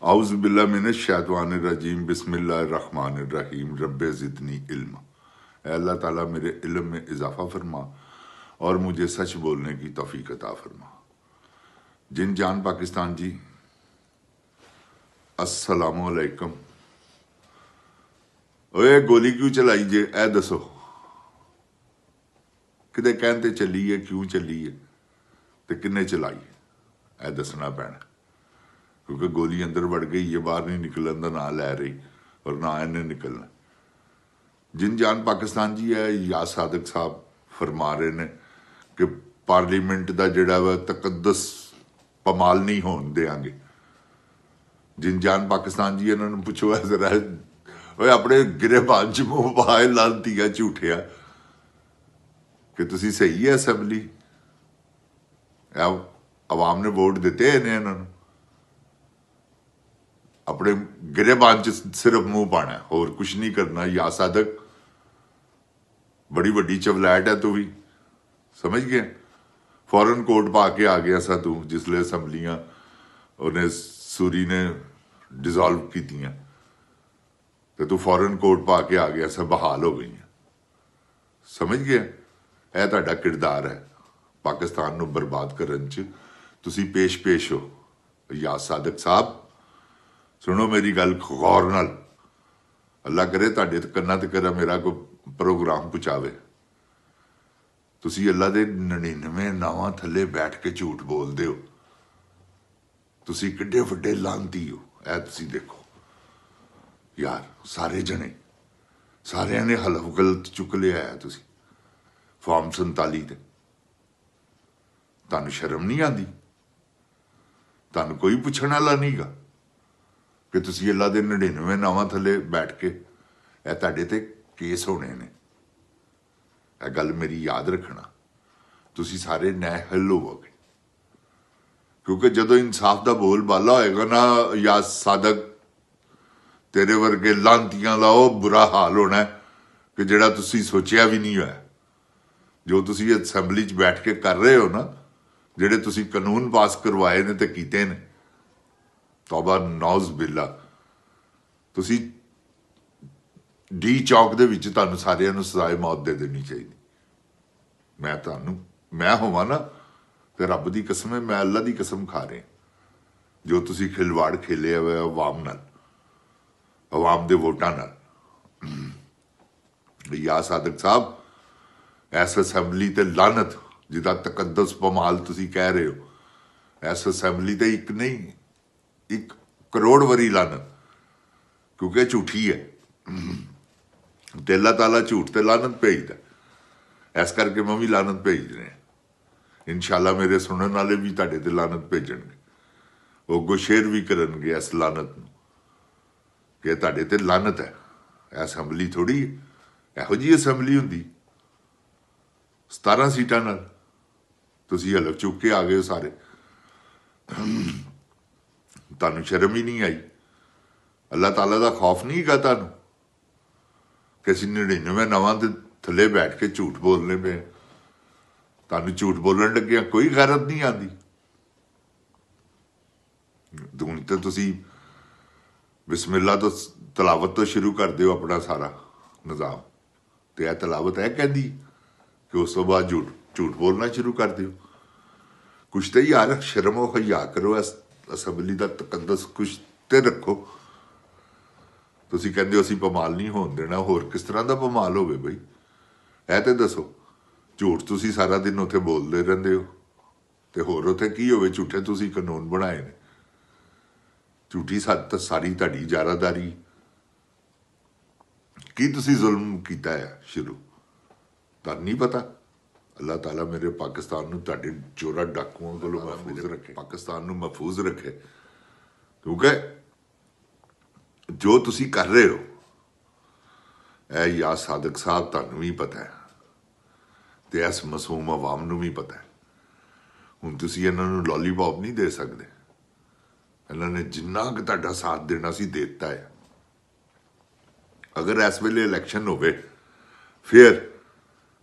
आउज़ु बिल्लाहि मिनश शैतानिर रजीम बिस्मिल्लाहिर रहमानिर रहीम रब्बे ज़िदनी इल्म। ऐ अल्लाह ताला मेरे इल्म में इजाफ़ा फरमा और मुझे सच बोलने की तौफीक अता फरमा। जिन जान पाकिस्तान जी अस्सलामु अलैकुम। ओए गोली क्यों चलाई जे ऐ दसो, किते कहते चली है, क्यों चली है ते किन्ने चलाई ऐ दसना पैना, क्योंकि गोली अंदर वड़ गई, ये बाहर नहीं निकलन का ना लै रही और ना इन्हें निकलना। जिन जान पाकिस्तान जी है या सादिक साहब फरमा रहे ने कि पार्लीमेंट का जिहड़ा वा तकद्दस पमाल नहीं होने देंगे। जिन जान पाकिस्तान जी इन्होंने पुछो है जरा, ओए अपने गिरेबान च मुंह पाए लानतिया झूठिया कि तुसी सही है असैम्बली, आवाम ने वोट दिते ने, इन्होंने अपने गिरेबान च सिर्फ मुंह पाना, होर कुछ नहीं करना। या सादक बड़ी वड्डी चवलैट है तू भी, समझ गया। फॉरन कोर्ट पा के आ गया सा तू जिसले असैम्बलियां उन्हें सूरी ने डिजोल्व कीतियां, तो तू फॉरन कोर्ट पा के आ गया सा, बहाल हो गई, समझ गया। यह तुहाडा किरदार है पाकिस्तान नूं बर्बाद करन च, तुसी पेश पेश हो। या सादक साहब सुनो मेरी गल गौर नाल, अल्लाह करे तुहाडे कन्नां तक मेरा कोई प्रोग्राम पहुंचावे। तुसी अल्लाह दे 99 नावां थले बैठ के झूठ बोलदे हो, तुसी किड्डे वड्डे लांती हो। ऐ तुसी देखो यार, सारे जने सारियां ने हलफ गलत चुक लिया है। तुसी फॉर्म 47 ते तुहानूं शर्म नहीं आती? तुहानूं कोई पुछण वाला नहीं गा कि तुसी अल्लाह दे 99 नावां थले बैठ के ऐ तुहाडे ते केस होने ने। यह गल मेरी याद रखना, तुसी सारे नाअहल होवोगे, क्योंकि जदों इंसाफ का बोल बाला होएगा ना या सादक, तेरे वर्गे लांतियां का वह बुरा हाल होना है कि जिहड़ा तुसी सोचिया भी नहीं होया। जो तुसी असैम्बली च बैठ के कर रहे हो ना, जिहड़े तुसी कानून पास करवाए ने ते कीते ने, तौबा नौज बिल्ला। तुसी डी चौक दे विच तुहानूं सारिਆਂ ਨੂੰ सजाए मौत दे देनी चाहिए। मैं होवां ना ते रब की कसम है, मैं अल्लाह की कसम खा रहा, जो तुसी खिलवाड़ खेले हुए अवाम नाल, अवाम दे वोटां नाल। या सादक साहब इस असैम्बली ते लानत, जिदा तकद्दस पमाल तुसी कह रहे हो, इस असैम्बली ते एक नहीं 1 करोड़ वारी लानत, क्योंकि झूठी है ते अल्लाह ताला झूठ ते लानत भेजदा। इस करके मैं भी लानत भेज रहा। इंशाअल्लाह मेरे सुनने वाले भी तुहाडे ते लानत भेजणगे, वो अगों शेयर भी करनगे इस लानत नूं कि तुहाडे ते लानत है। असैम्बली थोड़ी इहो जी असैम्बली हुंदी 17 सीटां नाल, तुसी हलफ चुक के आ गए हो सारे। तुहानूं शर्म ही नहीं आई? अल्लाह ताला का खौफ नहीं हैगा तुहानूं कि असीं 99 नावां दे थले बैठ के झूठ बोलने पे? तुहानूं झूठ बोलन लग्गिया कोई गैरत नहीं आती? हुण ते तुसी बिस्मिल्ला तो तलावत तो शुरू कर दो अपना सारा निज़ाम, तो यह तलावत है कहती कि उस तो बाद झूठ बोलना शुरू कर दो। कुछ तो यार शर्म हया करो, असैम्बली का तकद्दस कुछ तो रखो। तुसी कहंदे हो असीं पमाल नहीं होण देना, होर किस तरह का पमाल होवे बई? ऐ ते दसो। झूठ तुसी सारा दिन उत्थे बोलते रहंदे हो, ते होर उत्थे की होवे? झूठे तुसी कानून बनाए ने, झूठी सारी तुहाडी इजारादारी। की तुसी जुल्म कीता है शुरू? तुहानूं नहीं पता? अल्लाह ताला मेरे पाकिस्तान नूं तुहाडे चोरा डाकुआं कोलों महफूज रखे, पाकिस्तान नूं महफूज रखे, क्योंकि जो तुसी कर रहे हो ऐ या सादक साहब तुहानूं भी पता है ते इस मासूम अवाम नूं भी पता है। हुण तुसी इन्हां नूं लॉलीपॉप नहीं दे सकदे, इन्होंने जिन्ना कि तुहाडा साथ देना सी देता है। अगर इस वेले इलैक्शन होवे फिर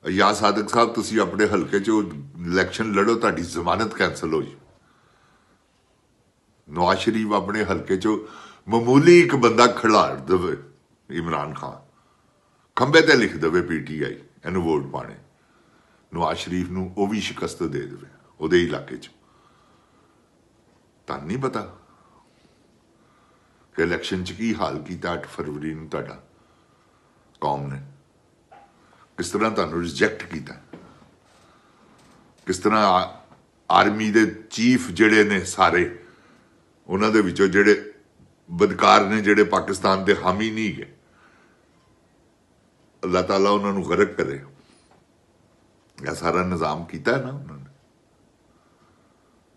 या सादक साहब तुसी अपने हल्के चो इलैक्शन लड़ो, तुहाडी जमानत कैंसल हो जाए। ਨਵਾਜ਼ ਸ਼ਰੀਫ ਆਪਣੇ ਹਲਕੇ 'ਚੋਂ ਮਾਮੂਲੀ ਇੱਕ ਬੰਦਾ ਖਿਲਾੜ ਦੇਵੇ, ਇਮਰਾਨ ਖਾਨ ਖੰਬੇ ਤੇ ਲਿਖ ਦੇਵੇ PTI ਇਹਨੂੰ ਵੋਟ ਪਾਣੇ, ਨਵਾਜ਼ ਸ਼ਰੀਫ ਨੂੰ ਉਹ ਵੀ ਸ਼ਿਕਸਤ ਦੇ ਦੇਵੇ ਉਹਦੇ ਇਲਾਕੇ 'ਚ। ਤੁਹਾਨੂੰ ਨਹੀਂ ਪਤਾ ਕਿ ਇਲੈਕਸ਼ਨ 'ਚ ਕੀ ਹਾਲ ਕੀਤਾ 8 ਫਰਵਰੀ ਨੂੰ ਤੁਹਾਡਾ ਕੌਮ ਨੇ, ਕਿਸ ਤਰ੍ਹਾਂ ਤੁਹਾਨੂੰ ਰਿਜੈਕਟ ਕੀਤਾ, ਕਿਸ ਤਰ੍ਹਾਂ ਆਰਮੀ ਦੇ ਚੀਫ ਜਿਹੜੇ ਨੇ ਸਾਰੇ ਉਹਨਾਂ ਦੇ ਵਿੱਚੋਂ ਜਿਹੜੇ ਬਦਕਾਰ ਨੇ, ਜਿਹੜੇ ਪਾਕਿਸਤਾਨ ਦੇ ਹਾਮੀ ਨਹੀਂ ਗਏ, ਅੱਲਾਹ ਤਾਲਾ ਉਹਨਾਂ ਨੂੰ ਗਰਕ ਕਰੇ, ਇਹ ਸਾਰਾ ਨਿਜ਼ਾਮ ਕੀਤਾ ਨਾ ਉਹਨਾਂ ਨੇ।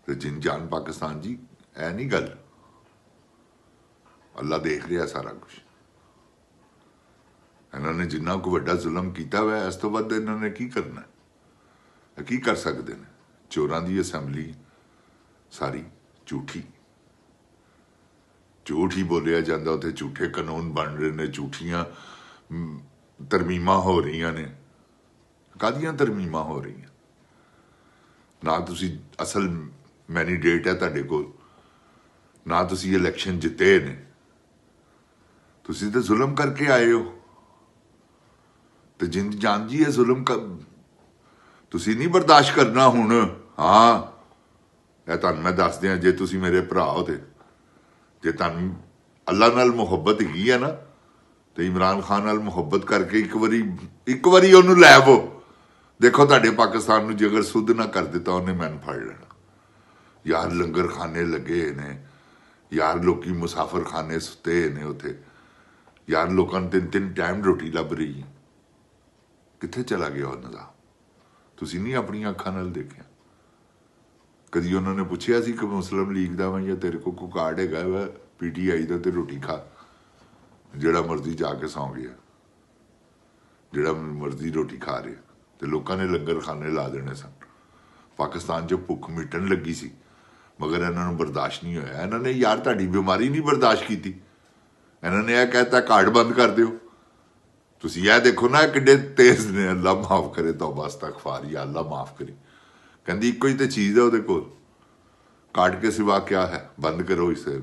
ਤੇ ਜਿਨ ਜਾਨ ਪਾਕਿਸਤਾਨ ਜੀ, ਇਹ ਨਹੀਂ ਗੱਲ, ਅੱਲਾ ਦੇਖ ਰਿਹਾ ਸਾਰਾ ਕੁਝ। ਇਹਨਾਂ ਨੇ ਜਿੰਨਾ ਕੋ ਵੱਡਾ ਜ਼ੁਲਮ ਕੀਤਾ ਹੋਇਆ, ਇਸ ਤੋਂ ਵੱਧ ਇਹਨਾਂ ਨੇ ਕੀ ਕਰਨਾ, ਕੀ ਕਰ ਸਕਦੇ ਨੇ। ਚੋਰਾਂ ਦੀ ਅਸੈਂਬਲੀ ਸਾਰੀ ਝੂਠੀ, ਝੂਠ ਹੀ ਬੋਲਿਆ ਜਾਂਦਾ, ਉੱਥੇ ਝੂਠੇ ਕਾਨੂੰਨ ਬਣ ਰਹੇ ਨੇ, ਝੂਠੀਆਂ ਤਰਮੀਮਾਂ ਹੋ ਰਹੀਆਂ ਨੇ। ਕਾਹਦੀਆਂ ਤਰਮੀਮਾਂ ਹੋ ਰਹੀਆਂ? ਨਾ ਤੁਸੀਂ ਅਸਲ ਮੈਨੀਡੇਟ ਹੈ ਤੁਹਾਡੇ ਕੋਲ, ਨਾ ਤੁਸੀਂ ਇਲੈਕਸ਼ਨ ਜਿੱਤੇ ਨੇ, ਤੁਸੀਂ ਤਾਂ ਜ਼ੁਲਮ ਕਰਕੇ ਆਏ ਹੋ। ਤੇ ਜਿੰਦ ਜਾਨ ਜੀ ਇਹ ਜ਼ੁਲਮ ਤੁਸੀਂ ਨਹੀਂ ਬਰਦਾਸ਼ਤ ਕਰਨਾ ਹੁਣ। ਹਾਂ, ਇਹ ਤੁਹਾਨੂੰ ਮੈਂ ਦੱਸ ਦਿਆਂ, ਜੇ ਤੁਸੀਂ ਮੇਰੇ ਭਰਾ ਹੋ ਤੇ ਜੇ ਤੁਹਾਨੂੰ ਅੱਲਾ ਨਾਲ ਮੁਹੱਬਤ ਹੈਗੀ ਹੈ ਨਾ, ਤੇ ਇਮਰਾਨ ਖਾਨ ਨਾਲ ਮੁਹੱਬਤ ਕਰਕੇ ਇੱਕ ਵਾਰੀ ਉਹਨੂੰ ਲੈ ਆਵੋ। ਦੇਖੋ ਤੁਹਾਡੇ ਪਾਕਿਸਤਾਨ ਨੂੰ ਜੇ ਅਗਰ ਸੁੱਧ ਨਾ ਕਰ ਦਿੱਤਾ ਉਹਨੇ, ਮੈਨੂੰ ਫੜ ਲੈਣਾ। ਯਾਰ ਲੰਗਰ ਖਾਨੇ ਲੱਗੇ ਨੇ ਯਾਰ, ਲੋਕੀ ਮੁਸਾਫਰ ਖਾਨੇ ਸੁੱਤੇ ਨੇ ਉੱਥੇ ਯਾਰ, ਲੋਕਾਂ ਨੂੰ 3-3 ਟਾਈਮ ਰੋਟੀ ਲੱਭ ਰਹੀ ਹੈ। ਕਿੱਥੇ ਚਲਾ ਗਿਆ ਉਹ ਨਿਜ਼ਾਮ? ਤੁਸੀਂ ਨਹੀਂ ਆਪਣੀਆਂ ਅੱਖਾਂ ਨਾਲ ਦੇਖਿਆ? ਕਦੀ ਉਹਨਾਂ ਨੇ ਪੁੱਛਿਆ ਸੀ ਕਿ ਮੁਸਲਿਮ ਲੀਗ ਦਾ ਵਾ ਜਾਂ ਤੇਰੇ ਕੋਲ ਕੋਈ ਕਾਰਡ ਹੈਗਾ ਵਾ PTI ਦਾ ਤੇ ਰੋਟੀ ਖਾ, ਜਿਹੜਾ ਮਰਜ਼ੀ ਜਾ ਕੇ ਸੌਂ ਗਿਆ, ਜਿਹੜਾ ਮਰਜ਼ੀ ਰੋਟੀ ਖਾ ਰਿਹਾ। ਤੇ ਲੋਕਾਂ ਨੇ ਲੰਗਰ ਖਾਨੇ ਲਾ ਦੇਣੇ ਸਨ। ਪਾਕਿਸਤਾਨ 'ਚ ਭੁੱਖ ਮਿਟਣ ਲੱਗੀ ਸੀ, ਮਗਰ ਇਹਨਾਂ ਨੂੰ ਬਰਦਾਸ਼ਤ ਨਹੀਂ ਹੋਇਆ। ਇਹਨਾਂ ਨੇ ਯਾਰ ਤੁਹਾਡੀ ਬਿਮਾਰੀ ਨਹੀਂ ਬਰਦਾਸ਼ਤ ਕੀਤੀ, ਇਹਨਾਂ ਨੇ ਇਹ ਕਹਿਤਾ ਕਾਰਡ ਬੰਦ ਕਰ ਦਿਓ। ਤੁਸੀਂ ਇਹ ਦੇਖੋ ਨਾ ਕਿੱਡੇ ਤੇਜ਼ ਨੇ। ਅੱਲਾ ਮਾਫ ਕਰੇ, ਤੌਬਾ ਅਸਤਗਫਾਰ, ਜਾਂ ਅੱਲਾ ਮਾਫ ਕਰੇ। ਕਹਿੰਦੀ ਇੱਕੋ ਹੀ ਤਾਂ ਚੀਜ਼ ਹੈ ਉਹਦੇ ਕੋਲ, ਕਾਰਡ ਕੇ ਸਿਵਾ ਕਿਆ ਹੈ, ਬੰਦ ਕਰੋ ਇਸੇ।